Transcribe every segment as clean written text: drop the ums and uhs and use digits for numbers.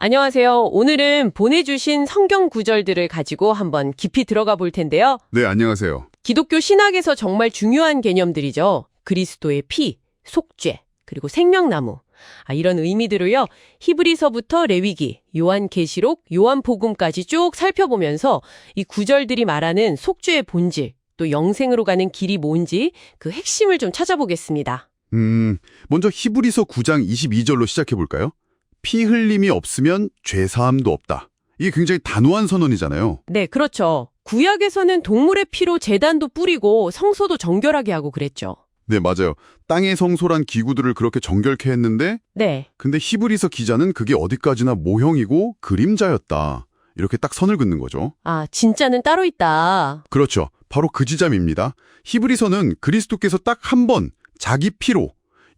안녕하세요. 오늘은 보내주신 성경 구절들을 가지고 한번 깊이 들어가 볼 텐데요. 네, 안녕하세요. 기독교 신학에서 정말 중요한 개념들이죠. 그리스도의 피, 속죄, 그리고 생명나무. 이런 의미들을요. 히브리서부터 레위기, 요한계시록, 요한복음까지 쭉 살펴보면서 이 구절들이 말하는 속죄의 본질, 또 영생으로 가는 길이 뭔지 그 핵심을 좀 찾아보겠습니다. 먼저 히브리서 9장 22절로 시작해 볼까요? 피 흘림이 없으면 죄 사함도 없다. 이게 굉장히 단호한 선언이잖아요. 네, 그렇죠. 구약에서는 동물의 피로 제단도 뿌리고 성소도 정결하게 하고 그랬죠. 네, 맞아요. 땅의 성소란 기구들을 그렇게 정결케 했는데 네. 근데 히브리서 기자는 그게 어디까지나 모형이고 그림자였다. 이렇게 딱 선을 긋는 거죠. 진짜는 따로 있다. 그렇죠. 바로 그 지점입니다. 히브리서는 그리스도께서 딱 한 번 자기 피로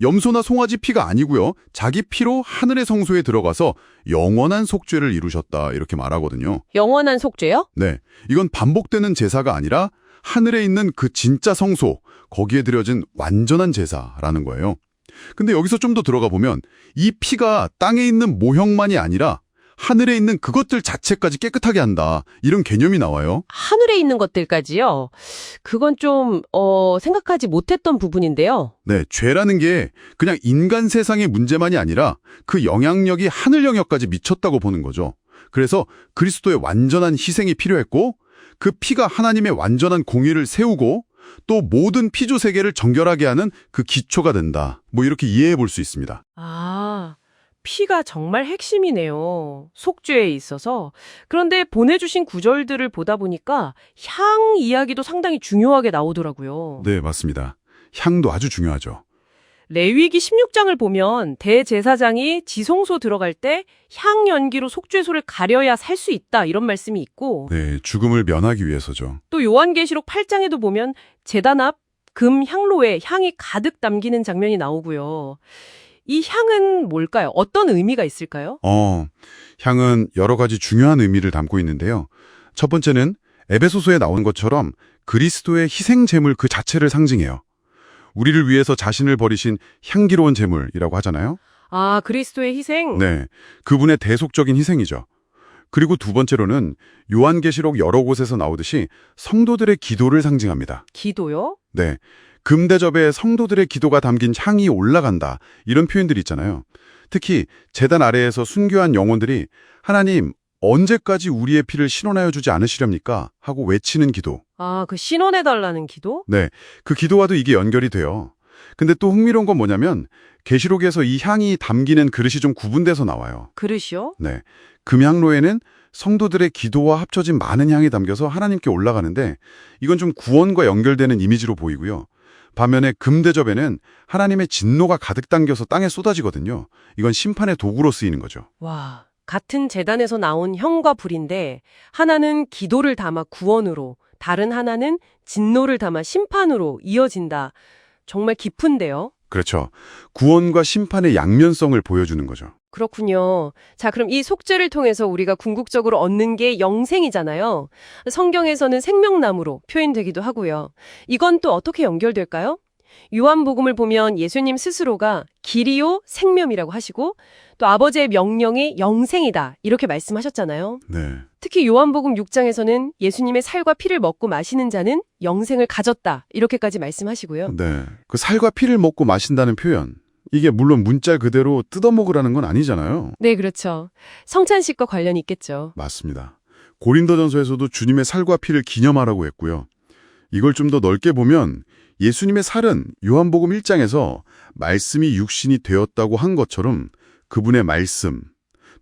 염소나 송아지 피가 아니고요. 자기 피로 하늘의 성소에 들어가서 영원한 속죄를 이루셨다 이렇게 말하거든요. 영원한 속죄요? 네, 이건 반복되는 제사가 아니라 하늘에 있는 그 진짜 성소, 거기에 드려진 완전한 제사라는 거예요. 근데 여기서 좀 더 들어가 보면 이 피가 땅에 있는 모형만이 아니라 하늘에 있는 그것들 자체까지 깨끗하게 한다. 이런 개념이 나와요. 하늘에 있는 것들까지요? 그건 좀 생각하지 못했던 부분인데요. 네, 죄라는 게 그냥 인간 세상의 문제만이 아니라 그 영향력이 하늘 영역까지 미쳤다고 보는 거죠. 그래서 그리스도의 완전한 희생이 필요했고 그 피가 하나님의 완전한 공의를 세우고 또 모든 피조 세계를 정결하게 하는 그 기초가 된다. 뭐 이렇게 이해해 볼 수 있습니다. 피가 정말 핵심이네요. 속죄에 있어서. 그런데 보내주신 구절들을 보다 보니까 향 이야기도 상당히 중요하게 나오더라고요. 네, 맞습니다. 향도 아주 중요하죠. 레위기 16장을 보면 대제사장이 지성소 들어갈 때 향 연기로 속죄소를 가려야 살 수 있다 이런 말씀이 있고 네, 죽음을 면하기 위해서죠. 또 요한계시록 8장에도 보면 제단 앞 금 향로에 향이 가득 담기는 장면이 나오고요. 이 향은 뭘까요? 어떤 의미가 있을까요? 향은 여러 가지 중요한 의미를 담고 있는데요. 첫 번째는 에베소서에 나오는 것처럼 그리스도의 희생 제물 그 자체를 상징해요. 우리를 위해서 자신을 버리신 향기로운 제물이라고 하잖아요. 그리스도의 희생? 네, 그분의 대속적인 희생이죠. 그리고 두 번째로는 요한계시록 여러 곳에서 나오듯이 성도들의 기도를 상징합니다. 기도요? 네, 금대접에 성도들의 기도가 담긴 향이 올라간다. 이런 표현들이 있잖아요. 특히 제단 아래에서 순교한 영혼들이 하나님 언제까지 우리의 피를 신원하여 주지 않으시렵니까? 하고 외치는 기도. 그 신원해달라는 기도? 네, 그 기도와도 이게 연결이 돼요. 근데 또 흥미로운 건 뭐냐면 계시록에서 이 향이 담기는 그릇이 좀 구분돼서 나와요. 그릇이요? 네, 금향로에는 성도들의 기도와 합쳐진 많은 향이 담겨서 하나님께 올라가는데 이건 좀 구원과 연결되는 이미지로 보이고요. 반면에 금대접에는 하나님의 진노가 가득 담겨서 땅에 쏟아지거든요. 이건 심판의 도구로 쓰이는 거죠. 와, 같은 제단에서 나온 형과 불인데 하나는 기도를 담아 구원으로, 다른 하나는 진노를 담아 심판으로 이어진다. 정말 깊은데요? 그렇죠. 구원과 심판의 양면성을 보여주는 거죠. 그렇군요. 자, 그럼 이 속죄를 통해서 우리가 궁극적으로 얻는 게 영생이잖아요. 성경에서는 생명나무로 표현되기도 하고요. 이건 또 어떻게 연결될까요? 요한복음을 보면 예수님 스스로가 길이요 생명이라고 하시고 또 아버지의 명령이 영생이다 이렇게 말씀하셨잖아요. 네. 특히 요한복음 6장에서는 예수님의 살과 피를 먹고 마시는 자는 영생을 가졌다 이렇게까지 말씀하시고요. 네. 그 살과 피를 먹고 마신다는 표현. 이게 물론 문자 그대로 뜯어먹으라는 건 아니잖아요. 네, 그렇죠. 성찬식과 관련이 있겠죠. 맞습니다. 고린도전서에서도 주님의 살과 피를 기념하라고 했고요. 이걸 좀 더 넓게 보면 예수님의 살은 요한복음 1장에서 말씀이 육신이 되었다고 한 것처럼 그분의 말씀,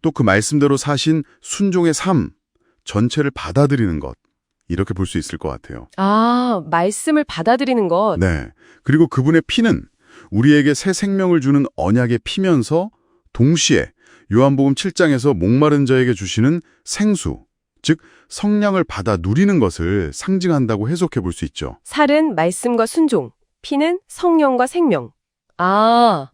또 그 말씀대로 사신 순종의 삶 전체를 받아들이는 것, 이렇게 볼 수 있을 것 같아요. 말씀을 받아들이는 것. 네. 그리고 그분의 피는 우리에게 새 생명을 주는 언약의 피면서 동시에 요한복음 7장에서 목마른 자에게 주시는 생수, 즉 성량을 받아 누리는 것을 상징한다고 해석해 볼 수 있죠. 살은 말씀과 순종, 피는 성령과 생명.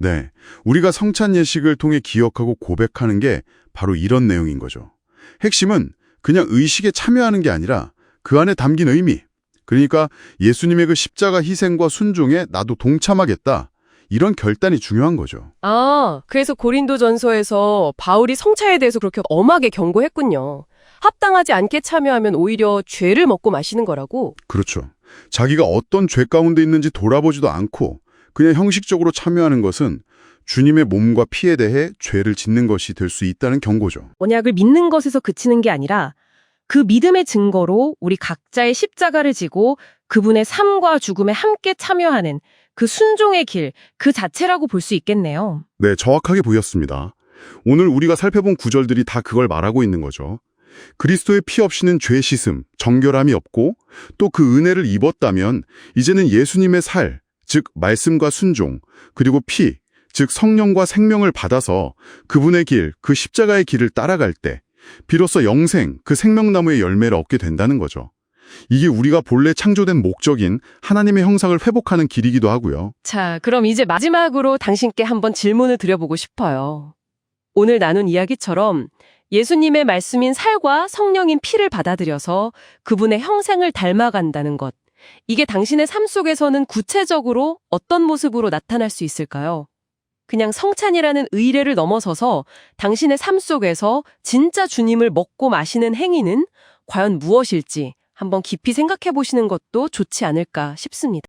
네, 우리가 성찬 예식을 통해 기억하고 고백하는 게 바로 이런 내용인 거죠. 핵심은 그냥 의식에 참여하는 게 아니라 그 안에 담긴 의미, 그러니까 예수님의 그 십자가 희생과 순종에 나도 동참하겠다. 이런 결단이 중요한 거죠. 아, 그래서 고린도전서에서 바울이 성차에 대해서 그렇게 엄하게 경고했군요. 합당하지 않게 참여하면 오히려 죄를 먹고 마시는 거라고. 그렇죠. 자기가 어떤 죄 가운데 있는지 돌아보지도 않고 그냥 형식적으로 참여하는 것은 주님의 몸과 피에 대해 죄를 짓는 것이 될 수 있다는 경고죠. 언약을 믿는 것에서 그치는 게 아니라 그 믿음의 증거로 우리 각자의 십자가를 지고 그분의 삶과 죽음에 함께 참여하는 그 순종의 길, 그 자체라고 볼 수 있겠네요. 네, 정확하게 보였습니다. 오늘 우리가 살펴본 구절들이 다 그걸 말하고 있는 거죠. 그리스도의 피 없이는 죄 씻음, 정결함이 없고 또 그 은혜를 입었다면 이제는 예수님의 살, 즉 말씀과 순종, 그리고 피, 즉 성령과 생명을 받아서 그분의 길, 그 십자가의 길을 따라갈 때 비로소 영생, 그 생명나무의 열매를 얻게 된다는 거죠. 이게 우리가 본래 창조된 목적인 하나님의 형상을 회복하는 길이기도 하고요. 자, 그럼 이제 마지막으로 당신께 한번 질문을 드려보고 싶어요. 오늘 나눈 이야기처럼 예수님의 말씀인 살과 성령인 피를 받아들여서 그분의 형상을 닮아간다는 것. 이게 당신의 삶 속에서는 구체적으로 어떤 모습으로 나타날 수 있을까요? 그냥 성찬이라는 의례를 넘어서서 당신의 삶 속에서 진짜 주님을 먹고 마시는 행위는 과연 무엇일지 한번 깊이 생각해 보시는 것도 좋지 않을까 싶습니다.